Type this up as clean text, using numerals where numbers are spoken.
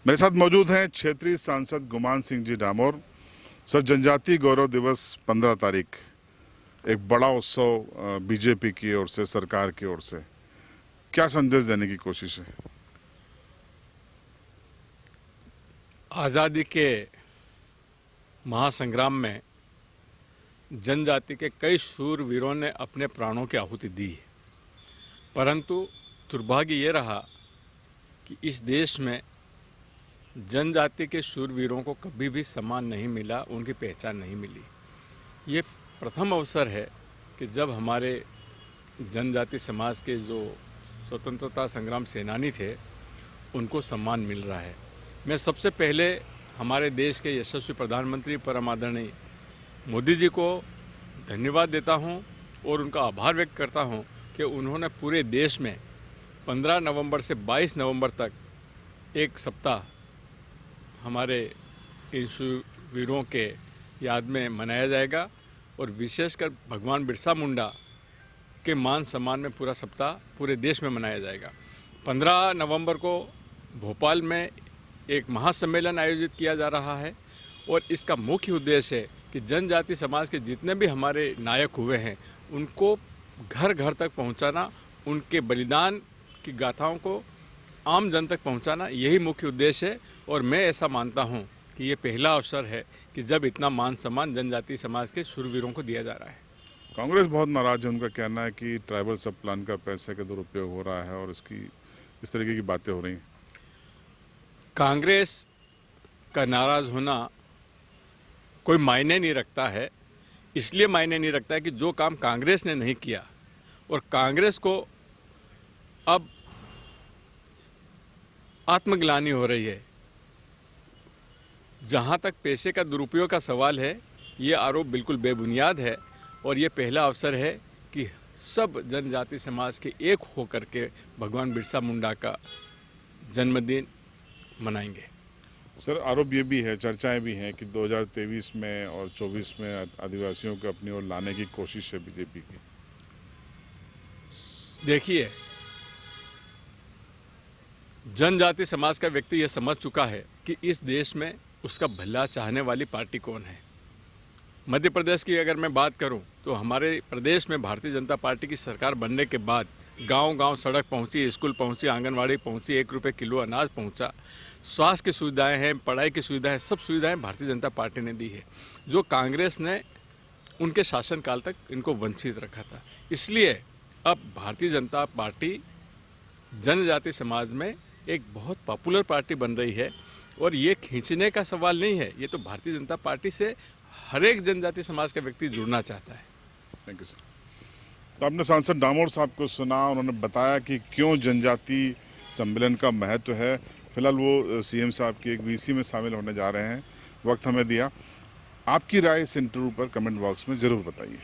मेरे साथ मौजूद हैं क्षेत्रीय सांसद गुमान सिंह जी डामोर। सर, जनजातीय गौरव दिवस 15 तारीख एक बड़ा उत्सव बीजेपी की ओर से, सरकार की ओर से क्या संदेश देने की कोशिश है? आज़ादी के महासंग्राम में जनजाति के कई शूरवीरों ने अपने प्राणों की आहुति दी है, परंतु दुर्भाग्य ये रहा कि इस देश में जनजाति के शूरवीरों को कभी भी सम्मान नहीं मिला, उनकी पहचान नहीं मिली। ये प्रथम अवसर है कि जब हमारे जनजाति समाज के जो स्वतंत्रता संग्राम सेनानी थे उनको सम्मान मिल रहा है। मैं सबसे पहले हमारे देश के यशस्वी प्रधानमंत्री परम आदरणीय मोदी जी को धन्यवाद देता हूं और उनका आभार व्यक्त करता हूं कि उन्होंने पूरे देश में 15 नवंबर से 22 नवंबर तक एक सप्ताह हमारे इन शूरवीरों के याद में मनाया जाएगा और विशेषकर भगवान बिरसा मुंडा के मान सम्मान में पूरा सप्ताह पूरे देश में मनाया जाएगा। 15 नवंबर को भोपाल में एक महासम्मेलन आयोजित किया जा रहा है और इसका मुख्य उद्देश्य है कि जनजाति समाज के जितने भी हमारे नायक हुए हैं उनको घर घर तक पहुंचाना, उनके बलिदान की गाथाओं को आम जन तक पहुंचाना, यही मुख्य उद्देश्य है। और मैं ऐसा मानता हूं कि ये पहला अवसर है कि जब इतना मान सम्मान जनजाति समाज के शूरवीरों को दिया जा रहा है। कांग्रेस बहुत नाराज है। उनका कहना है कि ट्राइबल सब प्लान का पैसे का दुरुपयोग हो रहा है और इस तरीके की बातें हो रही हैं। कांग्रेस का नाराज होना कोई मायने नहीं रखता है। इसलिए मायने नहीं रखता है कि जो काम कांग्रेस ने नहीं किया और कांग्रेस को अब आत्मग्लानि हो रही है। जहां तक पैसे का दुरुपयोग का सवाल है, ये आरोप बिल्कुल बेबुनियाद है और ये पहला अवसर है कि सब जनजाति समाज के एक होकर के भगवान बिरसा मुंडा का जन्मदिन मनाएंगे। सर, आरोप ये भी है, चर्चाएं भी हैं कि 2023 में और 24 में आदिवासियों को अपनी ओर लाने की कोशिश है बीजेपी की। देखिए, जनजाति समाज का व्यक्ति यह समझ चुका है कि इस देश में उसका भला चाहने वाली पार्टी कौन है। मध्य प्रदेश की अगर मैं बात करूं तो हमारे प्रदेश में भारतीय जनता पार्टी की सरकार बनने के बाद गांव-गांव सड़क पहुंची, स्कूल पहुंची, आंगनवाड़ी पहुंची, 1 रुपये किलो अनाज पहुंचा, स्वास्थ्य की सुविधाएं हैं, पढ़ाई की सुविधाएं, सब सुविधाएं भारतीय जनता पार्टी ने दी है, जो कांग्रेस ने उनके शासनकाल तक इनको वंचित रखा था। इसलिए अब भारतीय जनता पार्टी जनजाति समाज में एक बहुत पॉपुलर पार्टी बन रही है और ये खींचने का सवाल नहीं है। ये तो भारतीय जनता पार्टी से हर एक जनजाति समाज का व्यक्ति जुड़ना चाहता है। Thank you sir. तो आपने सांसद डामोर साहब को सुना, उन्होंने बताया कि क्यों जनजाति सम्मेलन का महत्व है। फिलहाल वो सीएम साहब की एक वीसी में शामिल होने जा रहे हैं, वक्त हमें दिया। आपकी राय इस इंटरव्यू पर कमेंट बॉक्स में ज़रूर बताइए।